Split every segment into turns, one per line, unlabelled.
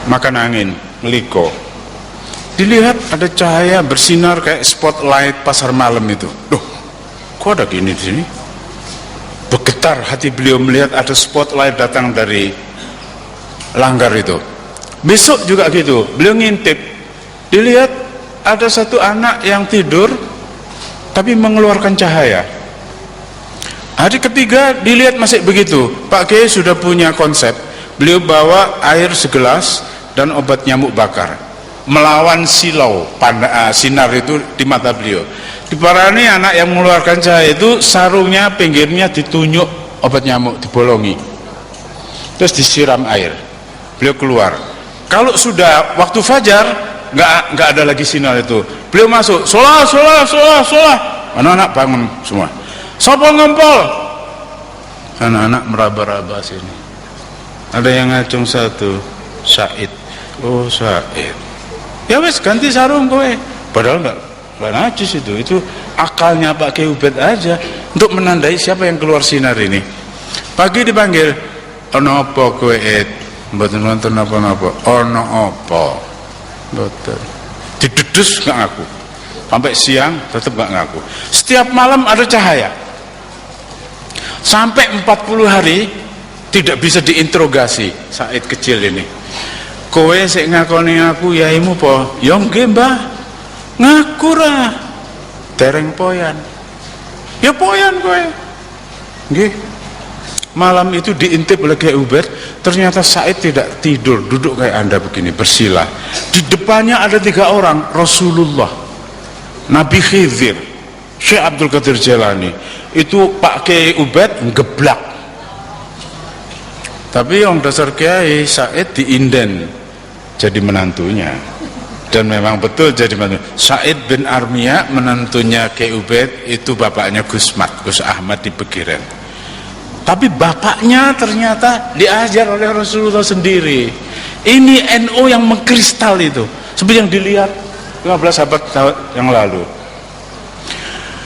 makan angin, ngeliko. Dilihat ada cahaya bersinar kayak spotlight pasar malam itu. Duh, kok ada gini di sini? Bergetar hati beliau melihat ada spotlight datang dari langgar itu. Besok juga gitu, beliau ngintip. Dilihat ada satu anak yang tidur tapi mengeluarkan cahaya. Hari ketiga dilihat masih begitu. Pak Kiai sudah punya konsep. Beliau bawa air segelas dan obat nyamuk bakar, melawan silau sinar itu di mata beliau. Diparani anak yang mengeluarkan cahaya itu, sarungnya pinggirnya ditunjuk obat nyamuk, dibolongi, terus disiram air. Beliau keluar. Kalau sudah waktu fajar, nggak ada lagi sinar itu. Beliau masuk, sholat. Anak-anak bangun semua. Sopo ngempol. Anak-anak meraba-raba sini. Ada yang ngacung satu, Said. Oh Said. Ya wes ganti sarung kowe. Padahal nggak najis itu akalnya Pak Kiai Ubed aja untuk menandai siapa yang keluar sinar ini. Pagi dipanggil, ono apa kowe Ed? Mboten wonten napa-napa. Ono apa? Mboten. Didedus nggak ngaku. Sampai siang tetap nggak ngaku. Setiap malam ada cahaya. Sampai 40 hari tidak bisa diinterogasi Said kecil ini. Kowe sik ngakoni aku yaimu po? Ya nggih Mbah. Ngaku ra. Dereng poyan. Ya poyan kowe. Nggih. Malam itu diintip oleh Kiai Ubed, ternyata Said tidak tidur, duduk kayak Anda begini, bersila. Di depannya ada 3 orang, Rasulullah, Nabi Khidir, Syekh Abdul Qadir Jailani. Itu Pak Kiai Ubed ngeblak. Tapi yang dasar Kiai Said diinden jadi menantunya. Dan memang betul jadi menantu. Said bin Armia menantunya Kiai Ubed itu bapaknya Gus Ahmad di Pegiran. Tapi bapaknya ternyata diajar oleh Rasulullah sendiri. Ini NU yang mengkristal itu, seperti yang dilihat 15 abad yang lalu.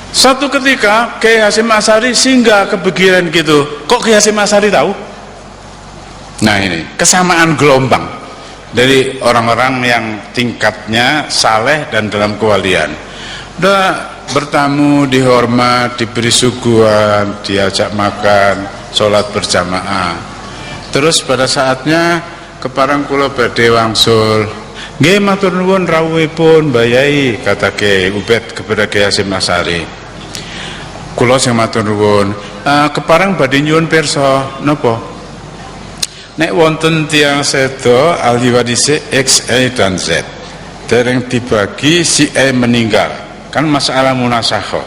Satu ketika Kiai Hasyim Asy'ari singgah ke Pegiran gitu. Kok Kiai Hasyim Asy'ari tahu? Nah ini kesamaan gelombang dari orang-orang yang tingkatnya saleh dan dalam kewalian. Udah bertamu, dihormat, diberi suguhan, diajak makan, sholat berjamaah. Terus pada saatnya keparang kula badhe wangsul. Nggih matur nuwun rawuhipun Mbah Yai, kata Kiai Ubed kepada Kiai Hasyim Asy'ari. Kula sing matur nuwun, keparang badhe nyuwun pirsa napa? Nek wonten tiyang sedo ahli waris X, Y dan Z dereng dibagi si E meninggal. Kan masalah munasakho.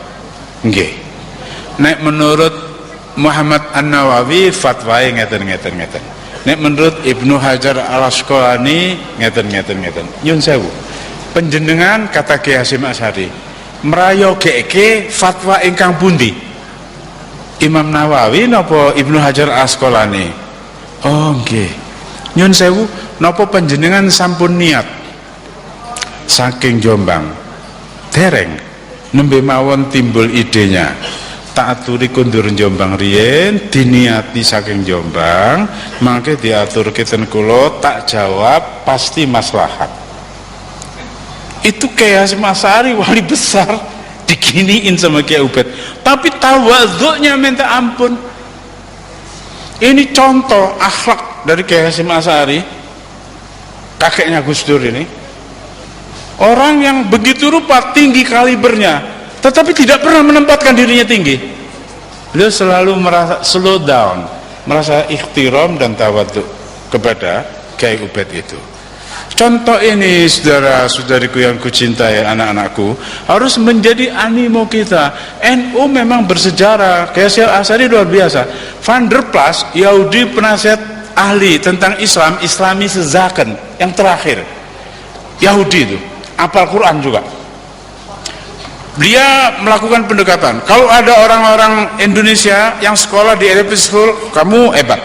Nggih. Nek menurut Muhammad An-Nawawi fatwae ngeten. Nek menurut Ibnu Hajar Al-Asqalani ngeten. Nyun sewu. Panjenengan kata Kiai Hasyim Asy'ari, mrayogeke fatwa ingkang pundi? Imam Nawawi napa Ibnu Hajar Al-Asqalani? Oh nggih. Nyun sewu, napa panjenengan sampun niat saking Jombang? Dereng nembe mawon timbul idenya tak aturi kundur Jombang riyen, diniati saking Jombang, mangke diatur keten kula, tak jawab pasti maslahat. Itu Kiai Hasyim Asy'ari wali besar diginiin sama Kiai Ubed, tapi tawadhu'nya minta ampun. Ini contoh akhlak dari Kiai Hasyim Asy'ari, kakeknya Gus Dur ini. Orang yang begitu rupa, tinggi kalibernya, tetapi tidak pernah menempatkan dirinya tinggi. Beliau selalu merasa slow down, merasa ikhtiram dan tawadhu kepada Kiai Ubed itu. Contoh ini saudara-saudariku yang kucintai, anak-anakku, harus menjadi animo kita. NU memang bersejarah. Kiai Hasyim Asy'ari luar biasa. Van der Plas, Yahudi penasihat ahli tentang Islam, Islami sezaken yang terakhir, Yahudi itu apal Quran juga. Dia melakukan pendekatan. Kalau ada orang-orang Indonesia yang sekolah di LP School, kamu hebat,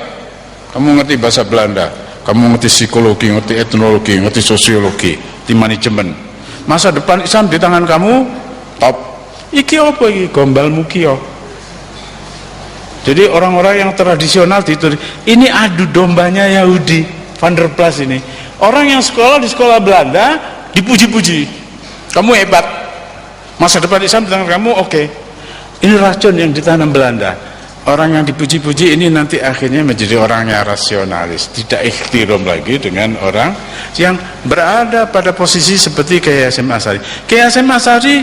kamu ngerti bahasa Belanda, kamu ngerti psikologi, ngerti etnologi, ngerti sosiologi, ngerti manajemen, masa depan Islam di tangan kamu top. Iki apa iki? Gombal mukio. Jadi orang-orang yang tradisional itu, ini adu dombanya Yahudi, Van der Plas ini. Orang yang sekolah di sekolah Belanda dipuji-puji, kamu hebat, masa depan Islam di tangan kamu, oke. Ini racun yang ditanam Belanda. Orang yang dipuji-puji ini nanti akhirnya menjadi orang yang rasionalis, tidak ikhtiram lagi dengan orang yang berada pada posisi seperti Kiai Hasyim Asy'ari. Kiai Hasyim Asy'ari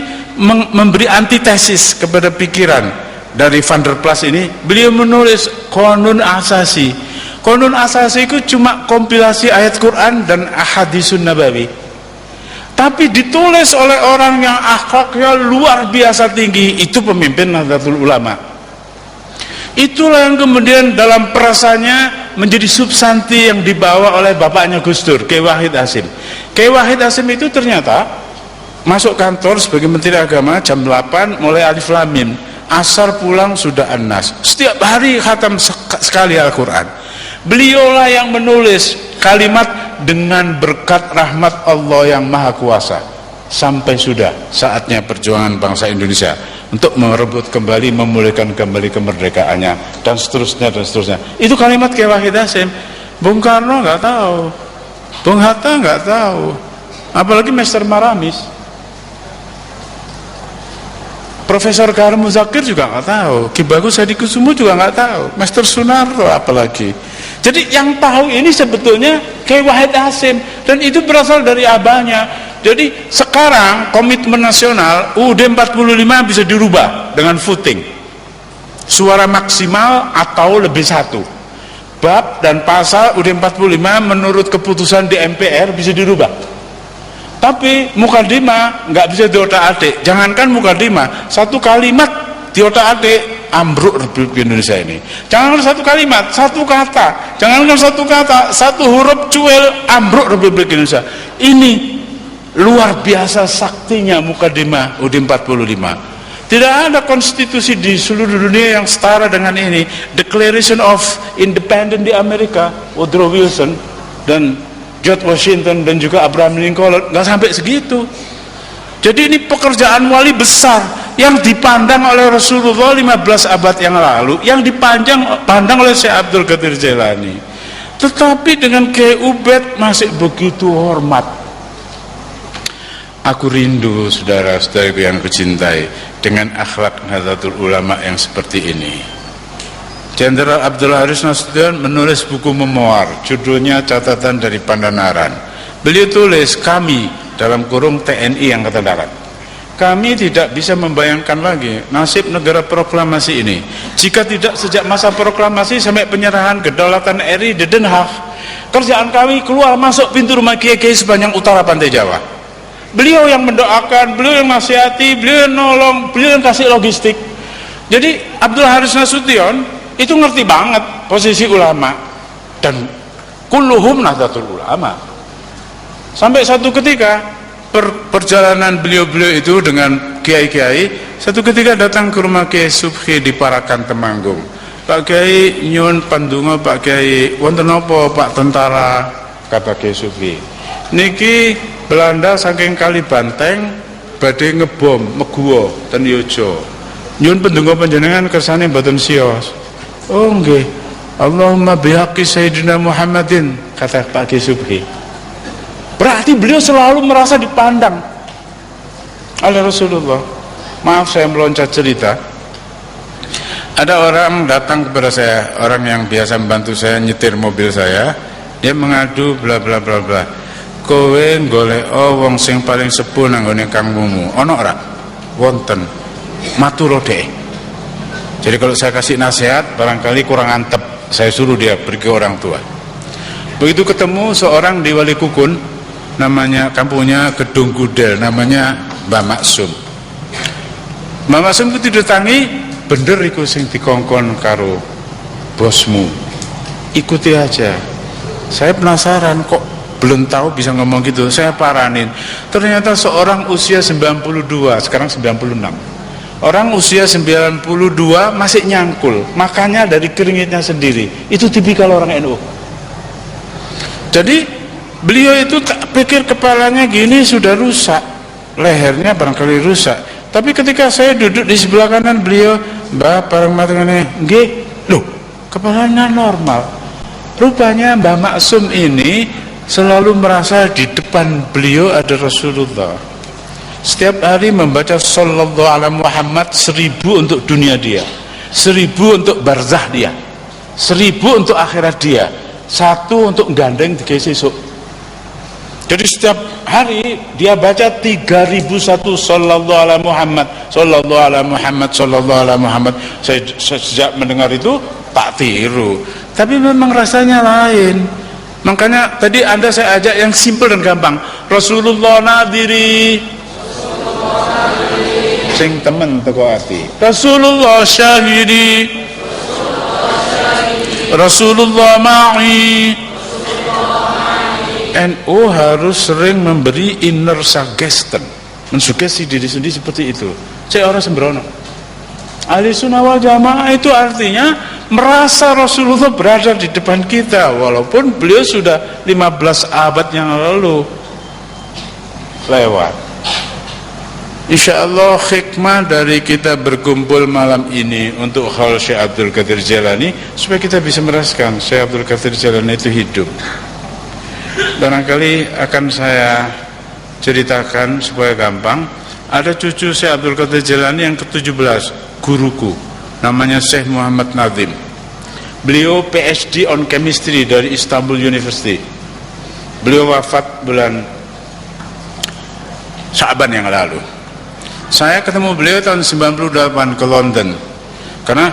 memberi antitesis kepada pikiran dari Van der Plas ini. Beliau menulis Qanun Asasi. Qanun Asasi itu cuma kompilasi ayat Quran dan ahadisun nabawi, tapi ditulis oleh orang yang akhlaknya luar biasa tinggi. Itu pemimpin Nahdlatul Ulama. Itulah yang kemudian dalam perasaannya menjadi substansi yang dibawa oleh bapaknya Gus Dur, Kiai Wahid Hasyim. Kiai Wahid Hasyim itu ternyata masuk kantor sebagai Menteri Agama jam 8 mulai Alif Lam Mim, asar pulang sudah An-Nas. Setiap hari khatam sekali Al-Quran. Beliaulah yang menulis kalimat dengan berkat rahmat Allah yang Maha Kuasa. Sampai sudah saatnya perjuangan bangsa Indonesia untuk merebut kembali, memulihkan kembali kemerdekaannya, dan seterusnya dan seterusnya. Itu kalimat Kiai Wahid Hasyim. Bung Karno nggak tahu, Bung Hatta nggak tahu, apalagi Mr. Maramis, Profesor Karim Muzakir juga nggak tahu, Ki Bagus Hadikusumo juga nggak tahu, Mr. Sunarto apalagi. Jadi yang tahu ini sebetulnya Kiai Wahid Hasyim, dan itu berasal dari abahnya. Jadi sekarang komitmen nasional UUD 45 bisa dirubah dengan voting, suara maksimal atau lebih satu. Bab dan pasal UUD 45 menurut keputusan di MPR bisa dirubah. Tapi mukadimah nggak bisa diotak-atik. Jangankan mukadimah, satu kalimat diotak-atik, ambruk Republik Indonesia ini. Jangankan satu kalimat, satu kata, jangankan satu kata, satu huruf cuel, ambruk Republik Indonesia. Ini luar biasa saktinya mukadimah UUD 45. Tidak ada konstitusi di seluruh dunia yang setara dengan ini. Declaration of Independence di Amerika, Woodrow Wilson dan George Washington dan juga Abraham Lincoln, nggak sampai segitu. Jadi ini pekerjaan wali besar yang dipandang oleh Rasulullah 15 abad yang lalu, yang dipandang oleh Syekh Abdul Qadir Jailani. Tetapi dengan Kiai Ubed masih begitu hormat. Aku rindu saudara-saudariku yang kucintai dengan akhlak Nahdlatul Ulama yang seperti ini. Jenderal Abdul Haris Nasution menulis buku memoir, judulnya Catatan dari Pandanaran. Beliau tulis, kami dalam kurung TNI Angkatan Darat, kami tidak bisa membayangkan lagi nasib negara proklamasi ini jika tidak sejak masa proklamasi sampai penyerahan kedaulatan RI di Den Haag, kerjaan kami keluar masuk pintu rumah kiai-kiai sepanjang utara pantai Jawa. Beliau yang mendoakan, beliau yang nasihati, beliau yang nolong, beliau yang kasih logistik. Jadi Abdul Haris Nasution itu ngerti banget posisi ulama, dan kulluhum Nahdlatul Ulama. Sampai satu ketika perjalanan beliau-beliau itu dengan kiai-kiai, satu ketika datang ke rumah Kiai Subhi di Parakan Temanggung. Pak Kiai nyun pandungo, Pak Kiai wonten napa Pak tentara, kata Kiai Subhi. Niki Belanda saking kali banteng badhe ngebom Meguwo ten Yojo. Nyun pendonga panjenengan kersane mboten siyos. Oh nggih. Allahumma bihaqqi Sayyidina Muhammadin, kata Pak Kiai Subhi. Berarti beliau selalu merasa dipandang oleh Rasulullah. Maaf saya meloncat cerita. Ada orang datang kepada saya, orang yang biasa membantu saya nyetir mobil saya. Dia mengadu bla bla bla bla. Kowe golek wong sing paling sepuh nang gone Kang Mumu. Ono ora? Wonten. Maturo dhek. Jadi kalau saya kasih nasihat barangkali kurang antep, saya suruh dia pergi ke orang tua. Begitu ketemu seorang di Wali Kukun, namanya kampungnya Gedung Gudel, namanya Mbah Maksum. Mbah Maksum itu didatangi, bener iku sing dikongkon karo bosmu. Ikuti aja. Saya penasaran kok belum tahu bisa ngomong gitu. Saya paranin, ternyata seorang usia 92, sekarang 96. Orang usia 92 masih nyangkul, makanya dari keringitnya sendiri. Itu tipikal orang NU. Jadi beliau itu pikir kepalanya gini sudah rusak, lehernya barangkali rusak. Tapi ketika saya duduk di sebelah kanan beliau, Mbah bareng matengane, nggih, loh, kepalanya normal. Rupanya Mbah Maksum ini selalu merasa di depan beliau ada Rasulullah. Setiap hari membaca sallallahu alaihi Muhammad 1000 untuk dunia dia, 1000 untuk barzah dia, 1000 untuk akhirat dia, 1 untuk gandeng tiga sesuk. Jadi setiap hari dia baca 3001 sallallahu alaihi Muhammad, sallallahu alaihi Muhammad, sallallahu alaihi Muhammad. Saya sejak mendengar itu tak tiru, tapi memang rasanya lain. Makanya tadi Anda saya ajak yang simpel dan gampang. Rasulullah nadiri, sing temen teko ati. Rasulullah syahidi, Rasulullah ma'i. NU harus sering memberi inner suggestion, mensugesti diri sendiri seperti itu. Saya orang sembrono. Ahli sunnah wal jamaah itu artinya merasa Rasulullah berada di depan kita, walaupun beliau sudah 15 abad yang lalu lewat. Insyaallah hikmah dari kita berkumpul malam ini untuk haul Syekh Abdul Qadir Jailani, supaya kita bisa merasakan Syekh Abdul Qadir Jailani itu hidup. Barangkali akan saya ceritakan supaya gampang. Ada cucu Syekh Abdul Qadir Jailani yang ke-17, guruku, namanya Syekh Muhammad Nazim. Beliau PhD on chemistry dari Istanbul University. Beliau wafat bulan Sya'ban yang lalu. Saya ketemu beliau tahun 98 ke London, karena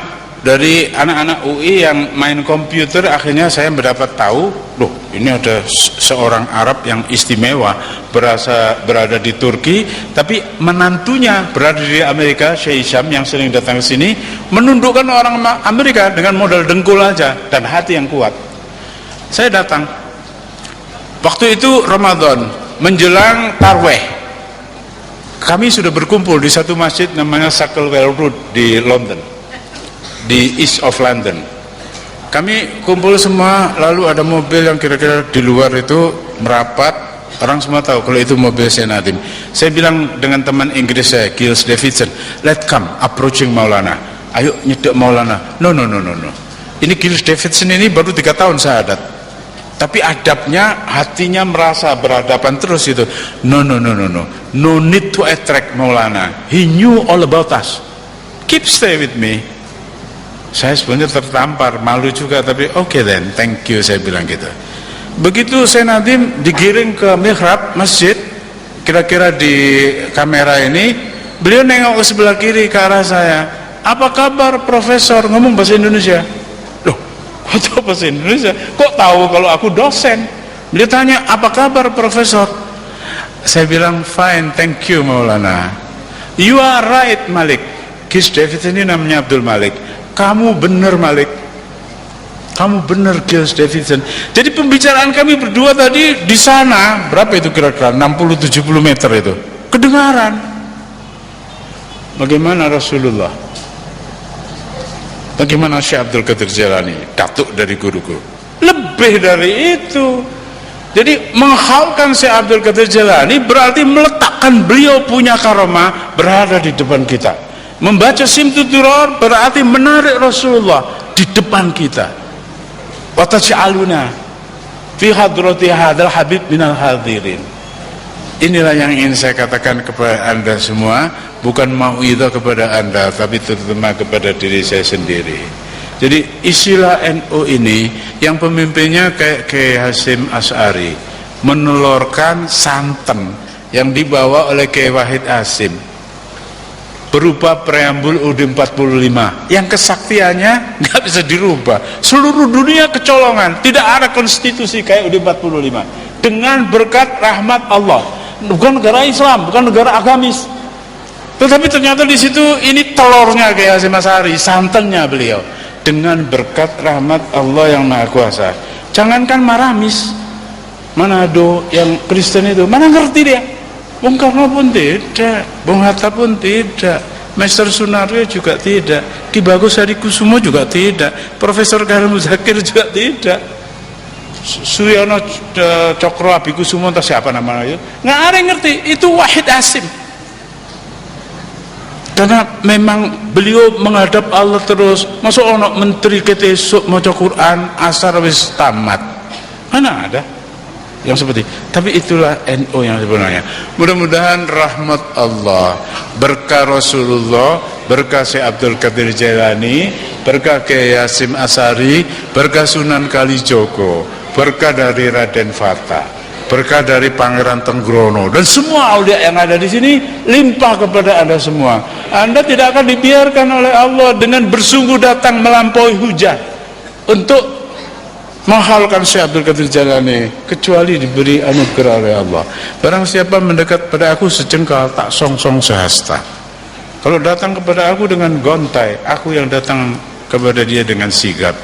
dari anak-anak UI yang main komputer akhirnya saya mendapat tahu, loh ini ada seorang Arab yang istimewa berada di Turki, tapi menantunya berada di Amerika, Syekh Hisham yang sering datang ke sini, menundukkan orang Amerika dengan modal dengkul aja dan hati yang kuat. Saya datang. Waktu itu Ramadan menjelang Tarweh. Kami sudah berkumpul di satu masjid namanya Sacklewell Road di London, di East of London. Kami kumpul semua, lalu ada mobil yang kira-kira di luar itu merapat. Orang semua tahu kalau itu mobil Syekh Nadim. Saya bilang dengan teman Inggris saya, Giles Davidson, let's come approaching Maulana. Ayo nyedek Maulana. No. Ini Giles Davidson ini baru 3 tahun syahadat, tapi adabnya, hatinya merasa berhadapan terus itu. No need to attract Maulana. He knew all about us. Keep stay with me. Saya sebenarnya tertampar, malu juga, tapi okay then, thank you, saya bilang gitu. Begitu Syekh Nadim digiring ke mihrab masjid, kira-kira di kamera ini, beliau nengok ke sebelah kiri ke arah saya. Apa kabar Profesor? Ngomong bahasa Indonesia. Loh, kok tahu bahasa Indonesia? Kok tahu kalau aku dosen? Beliau tanya, apa kabar Profesor? Saya bilang, fine, thank you Maulana. You are right Malik. Giles Davidson ini namanya Abdul Malik. Kamu benar Malik, kamu benar Giles Davidson. Jadi pembicaraan kami berdua tadi di sana, berapa itu kira-kira 60-70 meter itu, kedengaran. Bagaimana Rasulullah, bagaimana Syekh Abdul Qadir Jailani, datuk dari guruku. Lebih dari itu. Jadi menghaulkan Syekh Abdul Qadir Jailani berarti meletakkan beliau punya karomah berada di depan kita. Membaca Simtud Duror berarti menarik Rasulullah di depan kita. Wa taj'aluna fi hadrati hadzal habib minal hadirin. Inilah yang ingin saya katakan kepada Anda semua, bukan mauidhah kepada Anda, tapi terutama kepada diri saya sendiri. Jadi istilah NU ini yang pemimpinnya kayak Kiai Hasyim Asy'ari menelurkan santen yang dibawa oleh Kiai Wahid Hasyim berupa preambul UUD 45 yang kesaktiannya nggak bisa dirubah. Seluruh dunia kecolongan, tidak ada konstitusi kayak UUD 45 dengan berkat rahmat Allah. Bukan negara Islam, bukan negara agamis, tetapi ternyata di situ ini telurnya kayak Hasyim Asy'ari, santannya beliau, dengan berkat rahmat Allah yang Maha Kuasa. Jangankan Maramis, Manado yang Kristen itu, mana ngerti dia? Bung Karno pun tidak, Bung Hatta pun tidak, Master Sunario juga tidak, Ki Bagus Hadikusumo juga tidak, Profesor Karel Muzakir juga tidak, Suryono Cokro Abikusumo entah siapa namanya itu, nggak ada yang ngerti. Itu Wahid Hasyim, karena memang beliau menghadap Allah terus. Masuk ono menteri kita esok maca Quran asar wis tamat, mana ada. yang seperti. Tapi itulah NU yang sebenarnya. Mudah-mudahan rahmat Allah, berkah Rasulullah, berkah Syekh Abdul Qadir Jailani, berkah Kiai Hasyim Asy'ari, berkah Sunan Kalijogo, berkah dari Raden Fata, berkah dari Pangeran Tenggrono, dan semua aulia yang ada di sini limpah kepada Anda semua. Anda tidak akan dibiarkan oleh Allah dengan bersungguh datang melampaui hujan untuk menghalkan Syekh Abdul Qadir Jailani, kecuali diberi anugerah oleh Allah. Barang siapa mendekat pada aku sejengkal, tak song-song sehasta. Kalau datang kepada aku dengan gontai, aku yang datang kepada dia dengan sigap.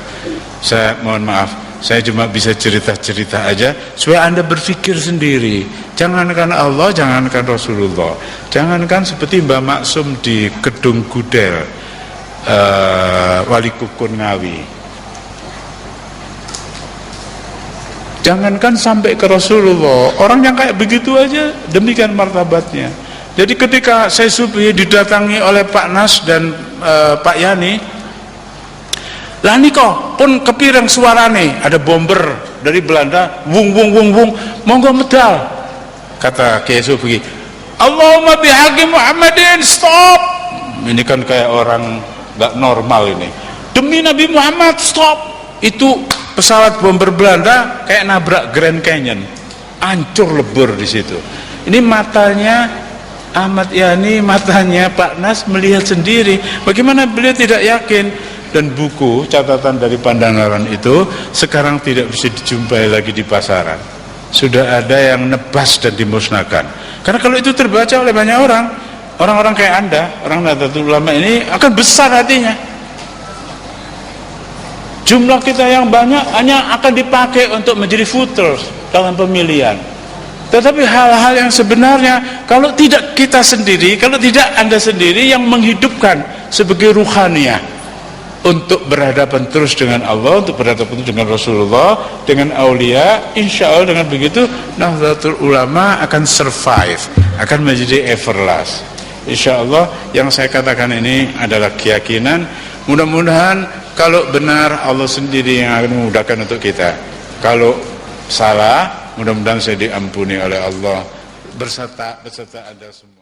Saya mohon maaf, saya cuma bisa cerita-cerita aja supaya Anda berpikir sendiri. Jangankan Allah, jangankan Rasulullah, jangankan seperti Mbah Maksum di Kedung Gudel, Wali Kukun Ngawi. Jangankan sampai ke Rasulullah, orang yang kayak begitu aja demikian martabatnya. Jadi ketika saya Subuhi didatangi oleh Pak Nas dan Pak Yani, lah niko pun kepireng suarane, ada bomber dari Belanda, wung wung wung wung, monggo medal. Kata Kiai Subuhi, Allahumma bihaqi Muhammadin, stop. Ini kan kayak orang gak normal ini. Demi Nabi Muhammad, stop. Itu pesawat bomber Belanda kayak nabrak Grand Canyon, hancur lebur di situ. Ini matanya Ahmad Yani, matanya Pak Nas melihat sendiri. Bagaimana beliau tidak yakin? Dan buku catatan dari Pandanaran itu sekarang tidak bisa dijumpai lagi di pasaran. Sudah ada yang nebas dan dimusnahkan. Karena kalau itu terbaca oleh banyak orang, orang-orang kayak Anda, orang Nahdlatul Ulama ini akan besar hatinya. Jumlah kita yang banyak hanya akan dipakai untuk menjadi voters dalam pemilihan. Tetapi hal-hal yang sebenarnya kalau tidak kita sendiri, kalau tidak Anda sendiri yang menghidupkan sebagai ruhaniyah untuk berhadapan terus dengan Allah, untuk berhadapan dengan Rasulullah, dengan aulia, insya Allah dengan begitu Nahdlatul Ulama akan survive, akan menjadi everlast. Insya Allah yang saya katakan ini adalah keyakinan. Mudah-mudahan kalau benar Allah sendiri yang akan memudahkan untuk kita. Kalau salah, mudah-mudahan saya diampuni oleh Allah beserta Anda semua.